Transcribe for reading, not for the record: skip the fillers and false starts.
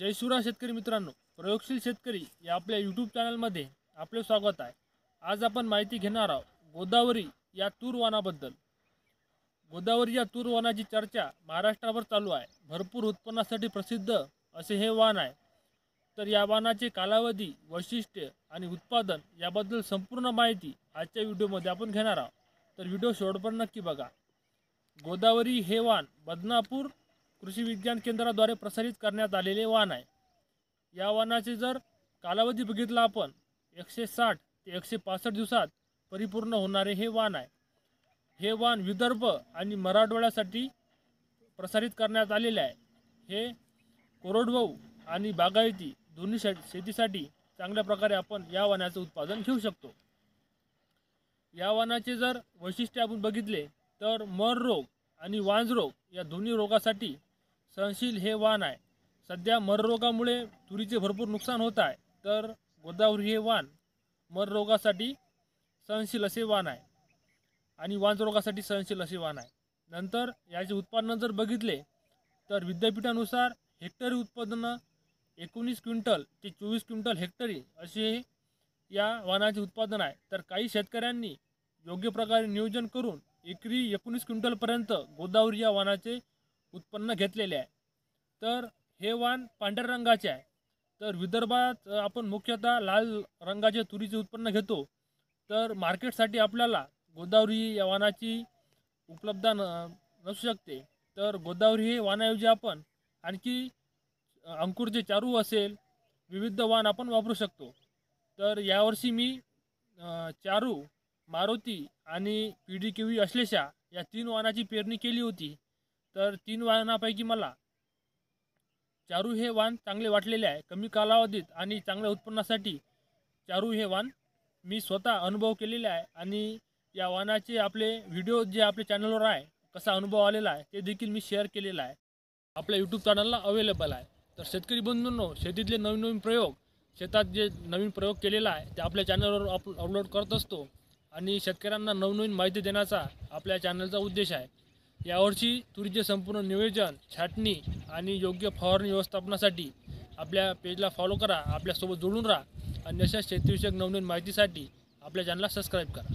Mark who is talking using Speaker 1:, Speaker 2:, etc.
Speaker 1: जय शिवराय शेतकरी मित्रांनो, प्रयोगशील शेतकरी या आपल्या यूट्यूब चॅनलमध्ये आपले स्वागत आहे। आज आपण माहिती घेणार आहोत गोदावरी या तूर वाणाबद्दल। गोदावरी या तूर वाणाची चर्चा महाराष्ट्रावर चालू आहे। भरपूर उत्पन्नासाठी प्रसिद्ध असे हे वाण आहे। तर या वाणाचे कालावधी, वैशिष्ट्य आणि उत्पादन याबद्दल संपूर्ण माहिती आजच्या व्हिडिओमध्ये आपण घेणार आहोत। तर व्हिडिओ शेवटपर्यंत नक्की बघा। गोदावरी हे वाण बदनापूर कृषी विज्ञान केंद्राद्वारे प्रसारित करण्यात आलेले वाण आहे। या वाणाचे जर कालावधी बघितला आपण 160 ते 165 दिवसात परिपूर्ण होणारे हे वाण आहे। हे वाण विदर्भ आणि मराठवाड्यासाठी प्रसारित करण्यात आलेले आहे। हे कोरडवाहू आणि बागायती दोन्ही शेतीसाठी चांगल्या प्रकारे आपण या वाणाचे उत्पादन घेऊ शकतो। या वाणाचे जर वैशिष्ट्य आपण बघितले तर मर रोग आणि वांज रोग या दोन्ही रोगासाठी सहनशील हे वाण आहे। सध्या मर रोगामुळे तुरीचे भरपूर नुकसान होत आहे, तर गोदावरी हे वाण मर रोगासाठी सहनशील असे वाण आहे आणि वांज रोगासाठी सहनशील असे वाण आहे। नंतर याचे उत्पादन जर बघितले तर विद्यापीठानुसार हेक्टरी उत्पादन 19 क्विंटल ते 24 क्विंटल हेक्टरी असे या वाणाचे उत्पादन आहे। तर काही शेतकऱ्यांनी योग्य प्रकारे नियोजन करून एकरी 19 क्विंटलपर्यंत गोदावरी या वाणाचे उत्पन्न घेतलेले आहे। तर हे वाण पांढऱ्या रंगाचे आहे। तर विदर्भात आपण मुख्यतः लाल रंगाचे तुरीचे उत्पन्न घेतो। तर मार्केटसाठी आपल्याला गोदावरी या वाणाची उपलब्धता नसू शकते। तर गोदावरी हे वाणाऐवजी आपण आणखी अंकुरचे चारू असेल विविध वाण आपण वापरू शकतो। तर यावर्षी मी चारू, मारुती आणि PDKV अश्लेषा या 3 वाणाची पेरणी केली होती। तर 3 वाणापैकी मला चारू हे वाण चांगले वाटलेले आहे। कमी कालावधीत आणि चांगल्या उत्पन्नासाठी चारू हे वाण मी स्वतः अनुभव केलेला आहे आणि या वाणाचे आपले व्हिडिओ जे आपल्या चॅनलवर आहे कसा अनुभव आलेला आहे ते देखील मी शेअर केलेला आहे, आपल्या यूट्यूब चॅनलला अवेलेबल आहे। तर शेतकरी बंधूंनो, शेतीतले नवीन प्रयोग, शेतात जे नवीन प्रयोग केलेला आहे ते आपल्या चॅनलवर अपलोड करत असतो आणि शेतकऱ्यांना नवनवीन माहिती देण्याचा आपल्या चॅनलचा उद्देश आहे। यावर्षी तुरीचे संपूर्ण नियोजन, छाटणी आणि योग्य फवारणी व्यवस्थापनासाठी आपल्या पेजला फॉलो करा, आपल्यासोबत जोडून राहा आणि अशा शेतीविषयक नवनवीन माहितीसाठी आपल्या चॅनलला सबस्क्राईब करा।